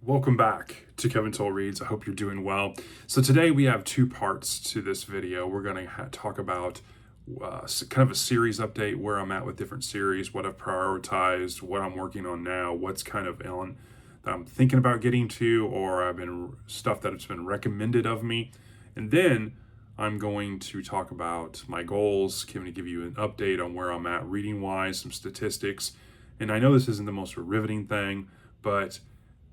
Welcome back to Kevin Toll Reads. I hope you're doing well. So today we have two parts to this video. We're going to talk about kind of a series update, where I'm at with different series, what I've prioritized, what I'm working on now, what's kind of on that I'm thinking about getting to, or I've been stuff that's been recommended of me. And then I'm going to talk about my goals, give you an update on where I'm at reading wise, some statistics. And I know this isn't the most riveting thing, but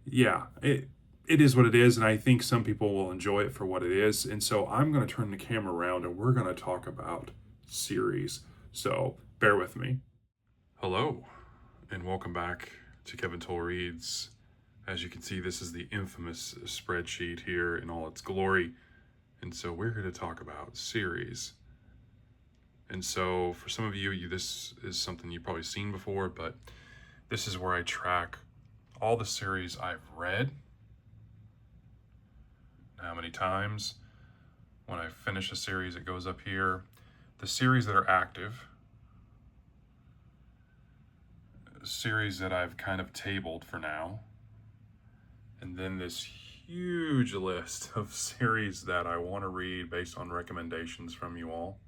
yeah, it is what it is, and I think some people will enjoy it for what it is. And so I'm going to turn the camera around and we're going to talk about series. So bear with me. Hello, and welcome back to Kevin Toll Reads. As you can see, this is the infamous spreadsheet here in all its glory. And so we're here to talk about series. And so for some of you, this is something you've probably seen before, but this is where I track all the series I've read, how many times. When I finish a series, it goes up here. The series that are active, series that I've kind of tabled for now, and then this huge list of series that I want to read based on recommendations from you all,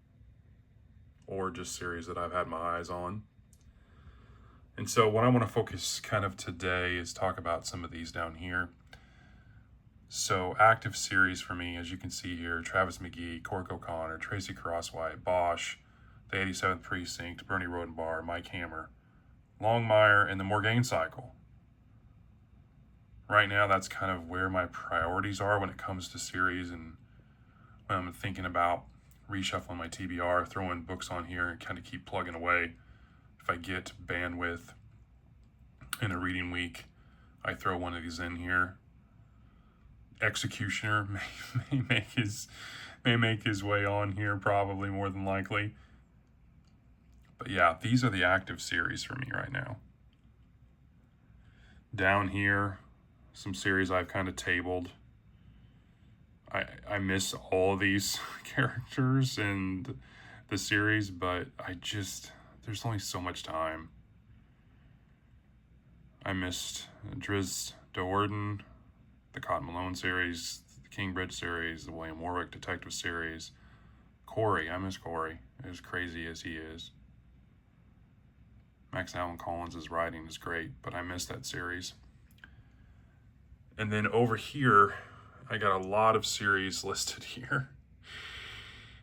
or just series that I've had my eyes on. And so what I want to focus kind of today is talk about some of these down here. So active series for me, as you can see here, Travis McGee, Cork O'Connor, Tracy Crosswhite, Bosch, the 87th Precinct, Bernie Rodenbar, Mike Hammer, Longmire, and the Morgaine Cycle. Right now, that's kind of where my priorities are when it comes to series, and when I'm thinking about reshuffling my TBR, throwing books on here and kind of keep plugging away. If I get bandwidth in a reading week, I throw one of these in here. Executioner may make his way on here, probably, more than likely. But yeah, these are the active series for me right now. Down here, some series I've kind of tabled. I miss all these characters and the series, but there's only so much time. I missed Driz Do'Urden, the Cotton Malone series, the Kingbridge series, the William Warwick detective series. Corey, I miss Corey, as crazy as he is. Max Allan Collins' writing is great, but I miss that series. And then over here, I got a lot of series listed here.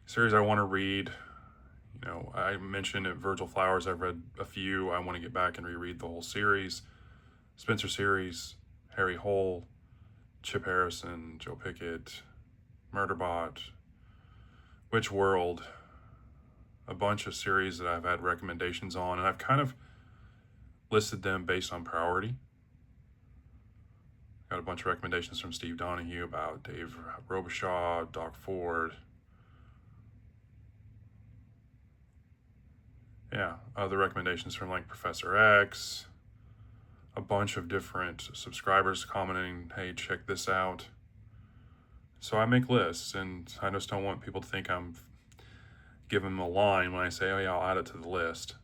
Series I want to read. You know, I mentioned at Virgil Flowers, I've read a few. I want to get back and reread the whole series. Spencer series, Harry Hole, Chip Harrison, Joe Pickett, Murderbot, Witch World, a bunch of series that I've had recommendations on, and I've kind of listed them based on priority. Got a bunch of recommendations from Steve Donahue about Dave Robichaud, Doc Ford. Yeah, other recommendations from like Professor X, a bunch of different subscribers commenting, hey, check this out. So I make lists, and I just don't want people to think I'm giving them a line when I say, oh yeah, I'll add it to the list.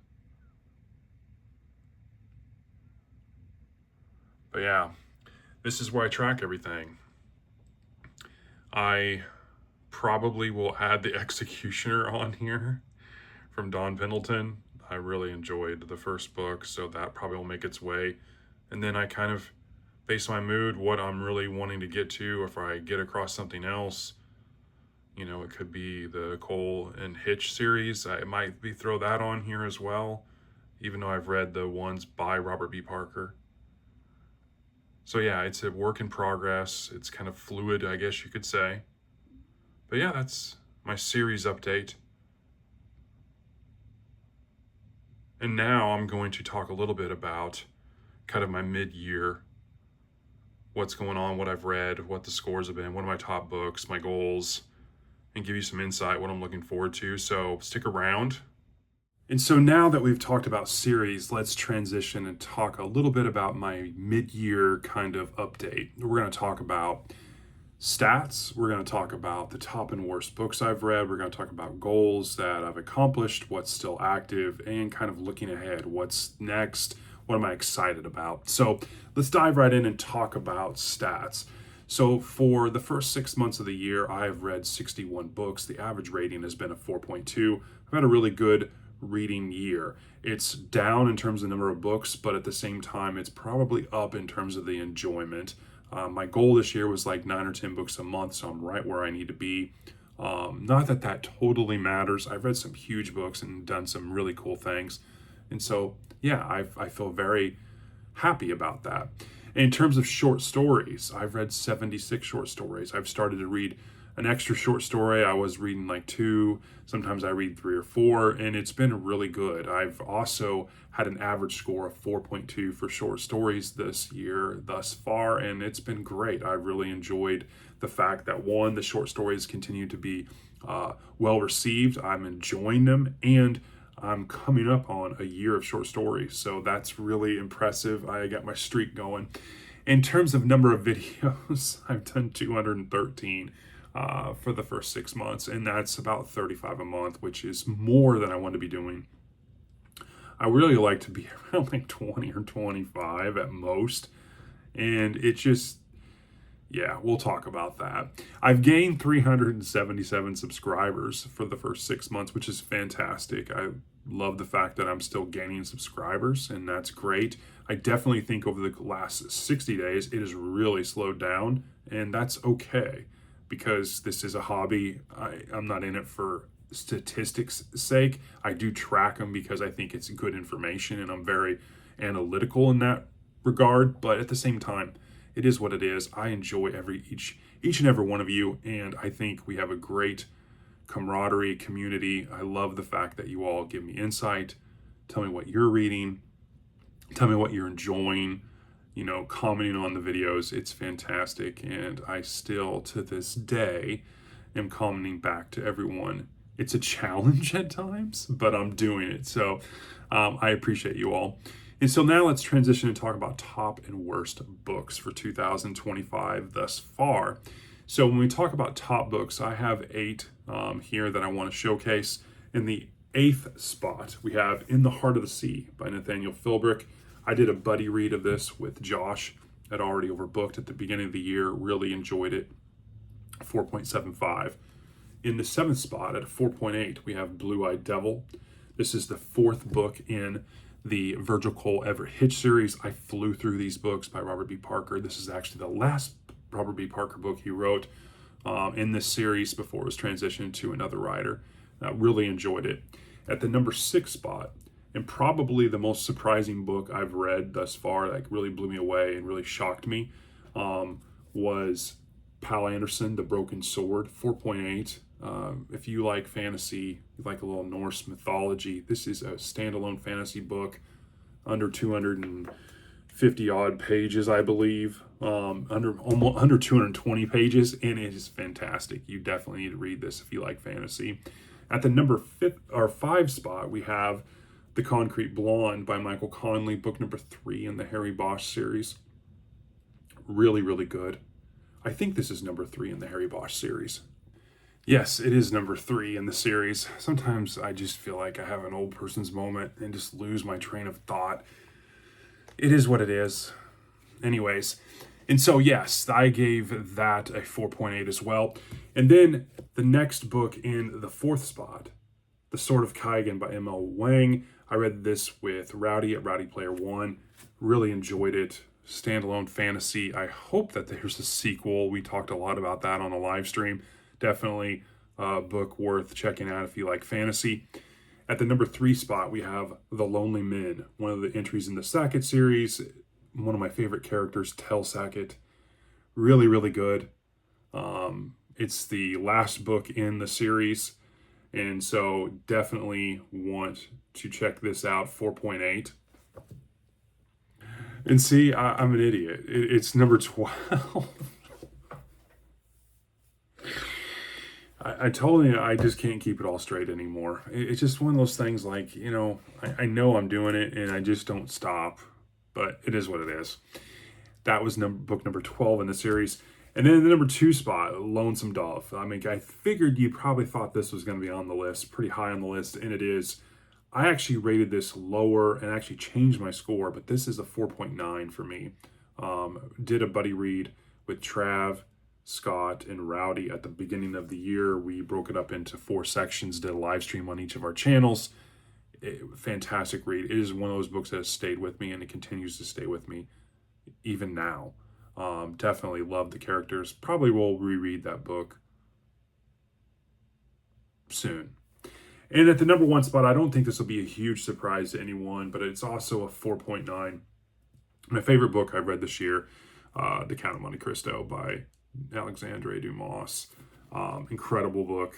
But yeah, this is where I track everything. I probably will add the Executioner on here from Don Pendleton. I really enjoyed the first book, so that probably will make its way. And then I kind of, based on my mood, what I'm really wanting to get to, if I get across something else, you know, it could be the Cole and Hitch series. I might throw that on here as well, even though I've read the ones by Robert B. Parker. So yeah, it's a work in progress. It's kind of fluid, I guess you could say. But yeah, that's my series update. And now I'm going to talk a little bit about kind of my mid-year, what's going on, what I've read, what the scores have been, what are my top books, my goals, and give you some insight, what I'm looking forward to. So stick around. And so now that we've talked about series, let's transition and talk a little bit about my mid-year kind of update. We're going to talk about stats. We're going to talk about the top and worst books I've read. We're going to talk about goals that I've accomplished, what's still active, and kind of looking ahead. What's next? What am I excited about? So let's dive right in and talk about stats. So for the first 6 months of the year, I have read 61 books. The average rating has been a 4.2. I've had a really good reading year. It's down in terms of number of books, but at the same time, it's probably up in terms of the enjoyment. My goal this year was like 9 or 10 books a month, so I'm right where I need to be. Not that that totally matters. I've read some huge books and done some really cool things. And so, yeah, I feel very happy about that. In terms of short stories, I've read 76 short stories. I've started to read an extra short story. I was reading like 2, sometimes I read 3 or 4, and it's been really good. I've also had an average score of 4.2 for short stories this year thus far, and it's been great. I've really enjoyed the fact that, one, the short stories continue to be well received. I'm enjoying them, and I'm coming up on a year of short stories, so that's really impressive. I got my streak going. In terms of number of videos, I've done 213 for the first 6 months, and that's about 35 a month, which is more than I want to be doing. I really like to be around like 20 or 25 at most, and it just, yeah, we'll talk about that. I've gained 377 subscribers for the first 6 months, which is fantastic. I love the fact that I'm still gaining subscribers, and that's great. I definitely think over the last 60 days, it has really slowed down, and that's okay because this is a hobby. I'm not in it for statistics' sake. I do track them because I think it's good information, and I'm very analytical in that regard, but at the same time, it is what it is. I enjoy each and every one of you, and I think we have a great camaraderie, community. I love the fact that you all give me insight, tell me what you're reading, tell me what you're enjoying, commenting on the videos. It's fantastic, and I still, to this day, am commenting back to everyone. It's a challenge at times, but I'm doing it, so I appreciate you all. And so now let's transition and talk about top and worst books for 2025 thus far. So when we talk about top books, I have 8 here that I want to showcase. In the 8th spot, we have In the Heart of the Sea by Nathaniel Philbrick. I did a buddy read of this with Josh at Already Overbooked at the beginning of the year. Really enjoyed it. 4.75. In the 7th spot at a 4.8, we have Blue-Eyed Devil. This is the 4th book in the Virgil Cole Everett Hitch series. I flew through these books by Robert B. Parker. This is actually the last Robert B. Parker book he wrote in this series before it was transitioned to another writer. Really enjoyed it. At the number 6 spot, and probably the most surprising book I've read thus far, that really blew me away and really shocked me, was Pal Anderson, The Broken Sword, 4.8. If you like fantasy, you like a little Norse mythology, this is a standalone fantasy book, under 250 odd pages, I believe, under 220 pages, and it is fantastic. You definitely need to read this if you like fantasy. At the number 5 spot, we have The Concrete Blonde by Michael Conley, book number 3 in the Harry Bosch series. Really, really good. I think this is number 3 in the Harry Bosch series. Yes, it is number 3 in the series. Sometimes I just feel like I have an old person's moment and just lose my train of thought. It is what it is. Anyways, and so yes, I gave that a 4.8 as well. And then the next book in the 4th spot, The Sword of Kaigan by M.L. Wang. I read this with Rowdy at Rowdy Player One. Really enjoyed it. Standalone fantasy. I hope that there's a sequel. We talked a lot about that on a live stream. Definitely a book worth checking out if you like fantasy. At the number 3 spot, we have The Lonely Men, one of the entries in the Sackett series. One of my favorite characters, Tel Sackett. Really, really good. It's the last book in the series, and so definitely want to check this out. 4.8. And see, I'm an idiot. It's number 12. I told you I just can't keep it all straight anymore. It's just one of those things like, I know I'm doing it and I just don't stop, but it is what it is. That was book number 12 in the series. And then the number 2 spot, Lonesome Dove. I mean, I figured you probably thought this was going to be on the list, pretty high on the list, and it is. I actually rated this lower and actually changed my score, but this is a 4.9 for me. Did a buddy read with Trav, Scott, and Rowdy at the beginning of the year. We broke it up into 4 sections, did a live stream on each of our channels. Fantastic read. It is one of those books that has stayed with me, and it continues to stay with me even now. Definitely love the characters. Probably will reread that book soon. And at the number 1 spot, I don't think this will be a huge surprise to anyone, but it's also a 4.9. My favorite book I've read this year, The Count of Monte Cristo by Alexandre Dumas. Incredible book.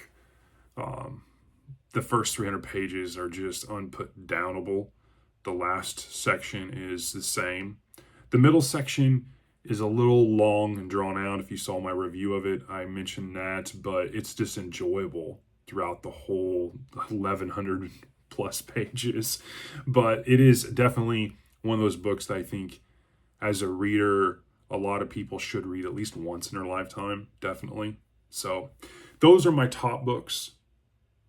The first 300 pages are just unputdownable. The last section is the same. The middle section is a little long and drawn out. If you saw my review of it, I mentioned that, but it's just enjoyable throughout the whole 1,100 plus pages. But it is definitely one of those books that I think as a reader, a lot of people should read at least once in their lifetime, definitely. So those are my top books,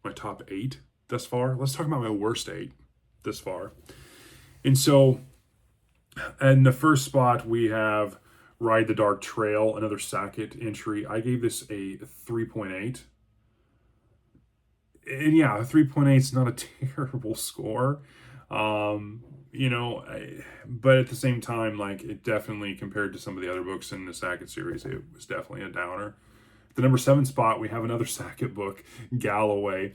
my top 8 thus far. Let's talk about my worst 8 this far. And so in the first spot, we have Ride the Dark Trail, another Sackett entry. I gave this a 3.8. And yeah, a 3.8 is not a terrible score. But at the same time, like, it definitely, compared to some of the other books in the Sackett series, it was definitely a downer. The number 7 spot, we have another Sackett book, Galloway.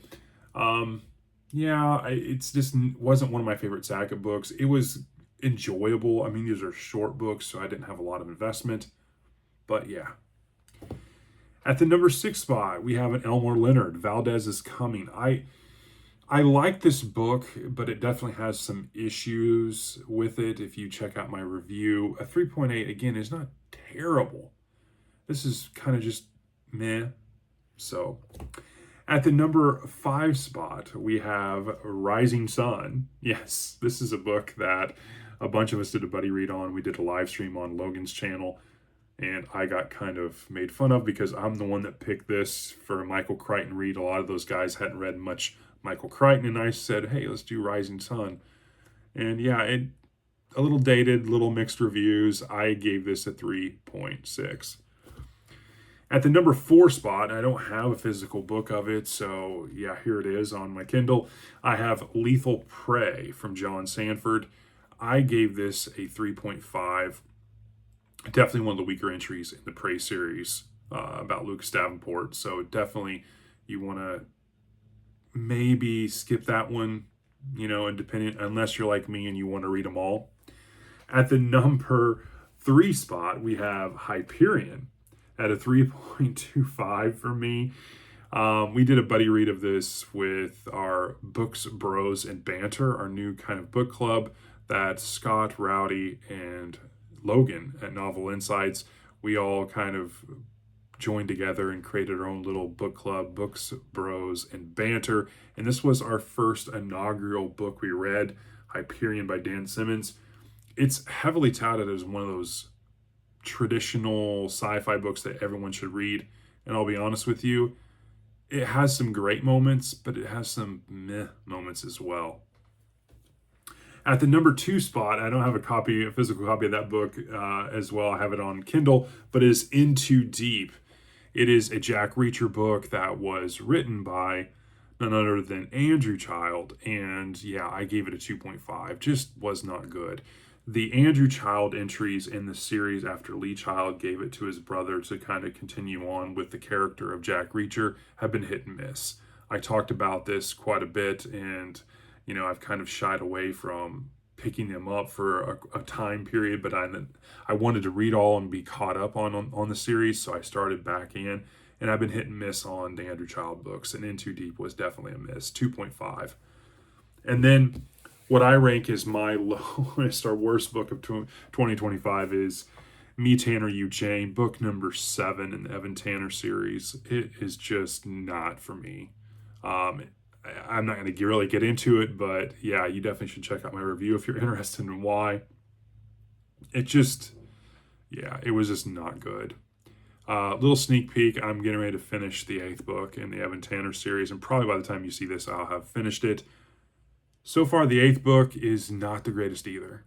It's just wasn't one of my favorite Sackett books. It was enjoyable. I mean, these are short books, so I didn't have a lot of investment. But yeah. At the number 6 spot, we have an Elmore Leonard, Valdez is Coming. I like this book, but it definitely has some issues with it. If you check out my review, a 3.8, again, is not terrible. This is kind of just meh. So at the number 5 spot, we have Rising Sun. Yes, this is a book that a bunch of us did a buddy read on. We did a live stream on Logan's channel, and I got kind of made fun of because I'm the one that picked this for a Michael Crichton read. A lot of those guys hadn't read much Michael Crichton, and I said, hey, let's do Rising Sun. And yeah, a little dated, little mixed reviews. I gave this a 3.6. At the number 4 spot, I don't have a physical book of it, so yeah, here it is on my Kindle. I have Lethal Prey from John Sanford. I gave this a 3.5. Definitely one of the weaker entries in the Prey series about Lucas Davenport, so definitely you want to maybe skip that one, independent, unless you're like me and you want to read them all. At the number 3 spot, we have Hyperion at a 3.25 for me. We did a buddy read of this with our Books, Bros, and Banter, our new kind of book club that Scott, Rowdy, and Logan at Novel Insights, we all kind of joined together and created our own little book club, Books, Bros, and Banter. And this was our first inaugural book we read, Hyperion by Dan Simmons. It's heavily touted as one of those traditional sci-fi books that everyone should read. And I'll be honest with you, it has some great moments, but it has some meh moments as well. At the number 2 spot, I don't have a physical copy of that book as well. I have it on Kindle, but it is In Too Deep. It is a Jack Reacher book that was written by none other than Andrew Child. And yeah, I gave it a 2.5. Just was not good. The Andrew Child entries in the series after Lee Child gave it to his brother to kind of continue on with the character of Jack Reacher have been hit and miss. I talked about this quite a bit, and I've kind of shied away from picking them up for a time period, but I wanted to read all and be caught up on the series, so I started back in, and I've been hit and miss on the Andrew Child books, and In Too Deep was definitely a miss, 2.5. And then what I rank as my lowest or worst book of 2025 is Me, Tanner, You, Jane, book number 7 in the Evan Tanner series. It is just not for me. I'm not going to really get into it, but yeah, you definitely should check out my review if you're interested in why. It was just not good. Little sneak peek, I'm getting ready to finish the 8th book in the Evan Tanner series, and probably by the time you see this, I'll have finished it. So far, the 8th book is not the greatest either,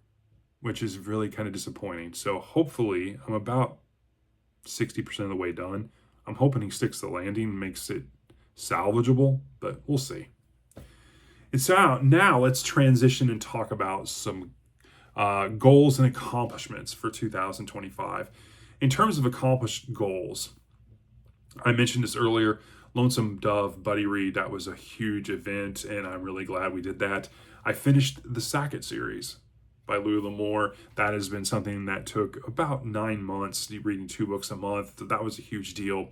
which is really kind of disappointing. So hopefully, I'm about 60% of the way done. I'm hoping he sticks the landing and makes it salvageable, but we'll see. And so now let's transition and talk about some goals and accomplishments for 2025. In terms of accomplished goals, I mentioned this earlier, Lonesome Dove buddy read, that was a huge event, and I'm really glad we did that. I finished the Sackett series by Louis L'Amour. That has been something that took about 9 months, reading 2 books a month. That was a huge deal.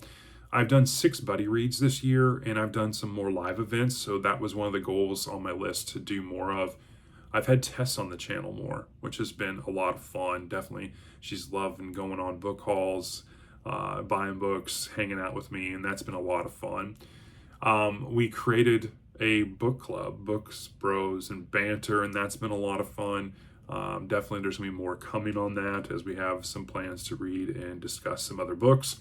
I've done 6 buddy reads this year, and I've done some more live events, so that was one of the goals on my list to do more of. I've had Tess on the channel more, which has been a lot of fun. Definitely, she's loving going on book hauls, buying books, hanging out with me, and that's been a lot of fun. We created a book club, Books, Bros, and Banter, and that's been a lot of fun. Definitely, there's going to be more coming on that as we have some plans to read and discuss some other books.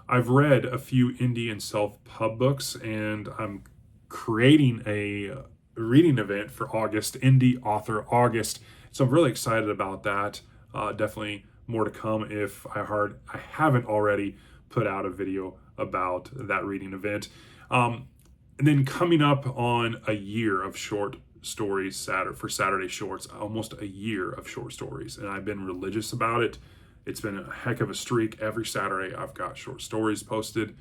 I've read a few indie and self-pub books, and I'm creating a reading event for August, Indie Author August. So I'm really excited about that. Definitely more to come if I haven't already put out a video about that reading event. And then coming up on a year of short stories for Saturday Shorts, almost a year of short stories, and I've been religious about it. It's been a heck of a streak. Every Saturday I've got short stories posted,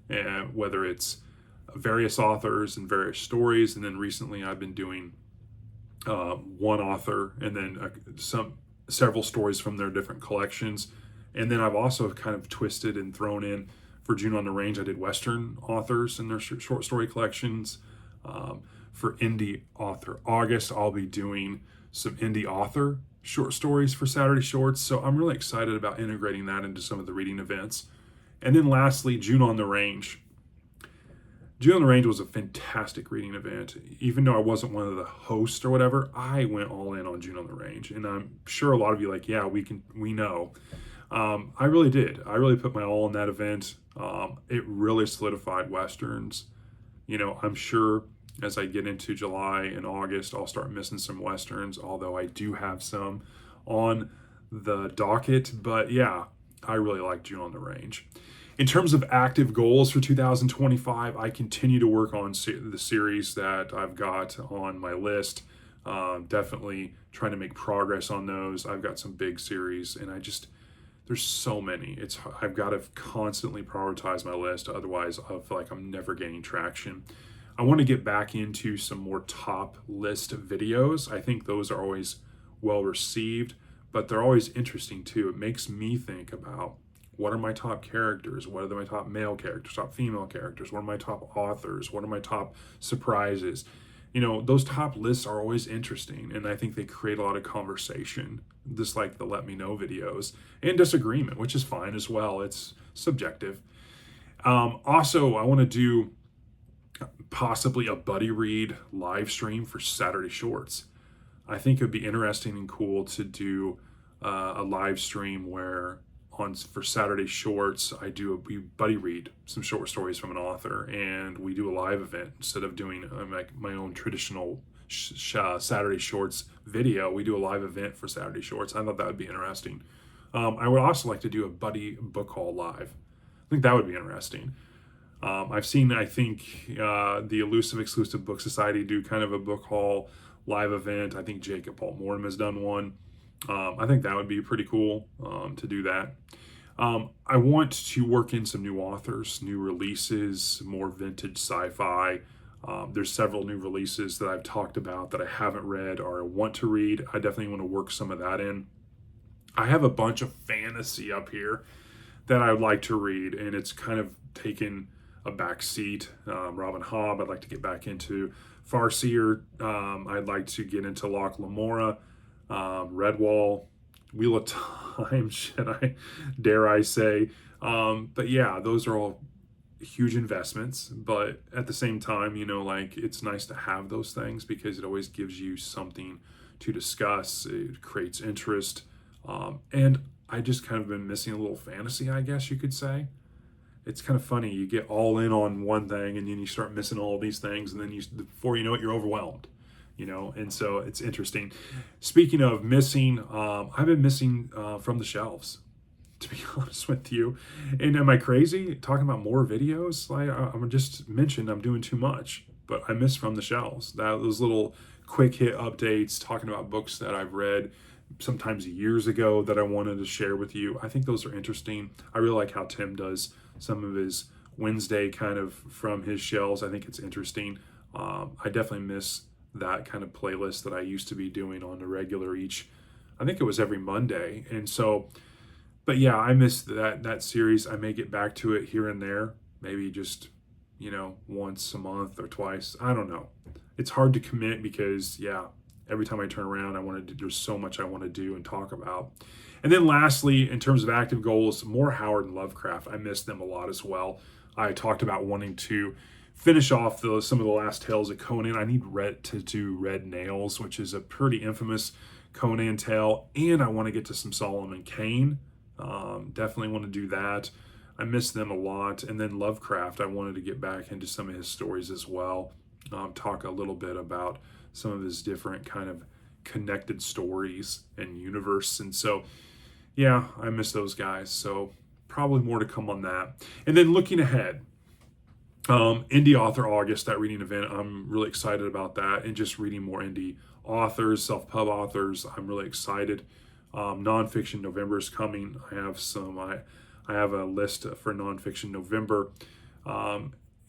and whether it's various authors and various stories, and then recently I've been doing one author and then several stories from their different collections. And then I've also kind of twisted and thrown in for June on the Range, I did Western authors and their short story collections. For Indie Author August, I'll be doing some indie author short stories for Saturday Shorts. So I'm really excited about integrating that into some of the reading events. And then lastly, June on the Range. June on the Range was a fantastic reading event. Even though I wasn't one of the hosts or whatever, I went all in on June on the Range. And I'm sure a lot of you yeah, we know. I really did. I really put my all in that event. It really solidified Westerns. I'm sure as I get into July and August, I'll start missing some Westerns, although I do have some on the docket. But yeah, I really like June on the Range. In terms of active goals for 2025, I continue to work on the series that I've got on my list. Definitely trying to make progress on those. I've got some big series, and there's so many. I've got to constantly prioritize my list. Otherwise, I feel like I'm never gaining traction. I want to get back into some more top list videos. I think those are always well received, but they're always interesting too. It makes me think about, what are my top characters? What are my top male characters, top female characters? What are my top authors? What are my top surprises? Those top lists are always interesting, and I think they create a lot of conversation, just like the Let Me Know videos, and disagreement, which is fine as well. It's subjective. Also, I want to do possibly a buddy read live stream for Saturday Shorts. I think it would be interesting and cool to do a live stream where for Saturday Shorts, we buddy read some short stories from an author, and we do a live event instead of doing my own traditional Saturday Shorts video. We do a live event for Saturday Shorts. I thought that would be interesting. I would also like to do a buddy book haul live. I think that would be interesting. I've seen, I think, the Elusive Exclusive Book Society do kind of a book haul live event. I think Jacob Paul Mortimer has done one. I think that would be pretty cool to do that. I want to work in some new authors, new releases, more vintage sci-fi. There's several new releases that I've talked about that I haven't read or I want to read. I definitely want to work some of that in. I have a bunch of fantasy up here that I would like to read, and it's kind of taken a back seat. Robin Hobb, I'd like to get back into. Farseer, I'd like to get into Locke Lamora. Redwall, Wheel of Time, dare I say. But yeah, those are all huge investments, but at the same time, it's nice to have those things because it always gives you something to discuss. It creates interest. And I just kind of been missing a little fantasy, I guess you could say. It's kind of funny. You get all in on one thing and then you start missing all these things, and then before you know it, you're overwhelmed, and so it's interesting. Speaking of missing, I've been missing from the shelves, to be honest with you. And am I crazy talking about more videos? I'm just mentioned I'm doing too much, but I miss from the shelves. Those little quick hit updates talking about books that I've read sometimes years ago that I wanted to share with you. I think those are interesting. I really like how Tim does some of his Wednesday kind of from his shelves. I think it's interesting. I definitely miss that kind of playlist that I used to be doing on the regular I think it was every Monday. And so, but yeah, I miss that series. I may get back to it here and there, maybe just, once a month or twice. I don't know. It's hard to commit because, yeah, every time I turn around, there's so much I want to do and talk about. And then lastly, in terms of active goals, more Howard and Lovecraft. I miss them a lot as well. I talked about wanting to finish off some of the last tales of Conan. I need to do Red Nails, which is a pretty infamous Conan tale. And I want to get to some Solomon Kane. Definitely want to do that. I miss them a lot. And then Lovecraft, I wanted to get back into some of his stories as well. Talk a little bit about some of his different kind of connected stories and universe. And so, yeah, I miss those guys. So probably more to come on that. And then looking ahead, Indie Author August, that reading event, I'm really excited about that, and just reading more indie authors, self-pub authors. I'm really excited. Nonfiction November is coming. I have a list for nonfiction November.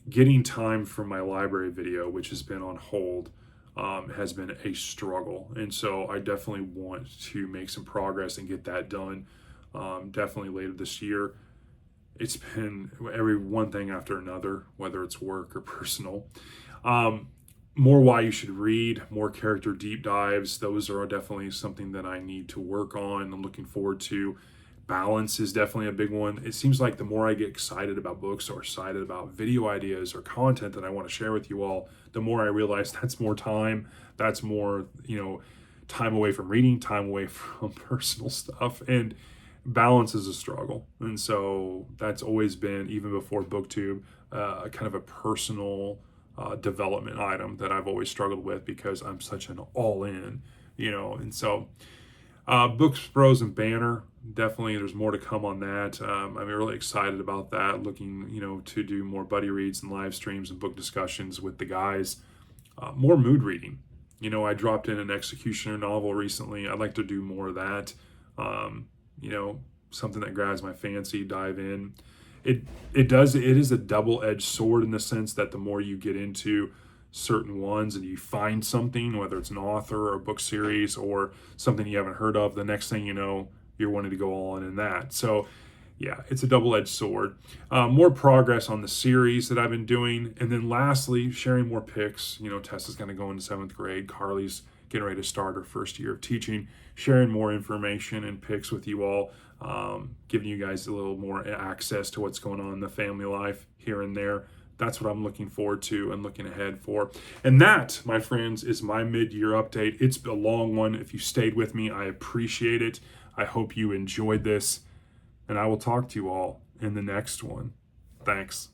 Getting time for my library video, which has been on hold, has been a struggle. And so I definitely want to make some progress and get that done. Definitely later this year. It's been every one thing after another, whether it's work or personal. More why you should read, more character deep dives. Those are definitely something that I need to work on. I'm looking forward to. Balance is definitely a big one. It seems like the more I get excited about books or excited about video ideas or content that I want to share with you all, the more I realize that's more time. That's more, time away from reading, time away from personal stuff. And balance is a struggle. And so that's always been, even before BookTube, kind of a personal development item that I've always struggled with because I'm such an all-in, and so Books, Bros, and Banner, definitely there's more to come on that. I'm really excited about that, looking, to do more buddy reads and live streams and book discussions with the guys. More mood reading. I dropped in an Executioner novel recently. I'd like to do more of that. Something that grabs my fancy, dive in. It is a double-edged sword in the sense that the more you get into certain ones and you find something, whether it's an author or a book series or something you haven't heard of, the next thing you know, you're wanting to go all in that. So yeah, it's a double-edged sword. More progress on the series that I've been doing. And then lastly, sharing more picks. Tessa's going to go into 7th grade. Carly's getting ready to start her first year of teaching, sharing more information and picks with you all, giving you guys a little more access to what's going on in the family life here and there. That's what I'm looking forward to and looking ahead for. And that, my friends, is my mid-year update. It's a long one. If you stayed with me, I appreciate it. I hope you enjoyed this. And I will talk to you all in the next one. Thanks.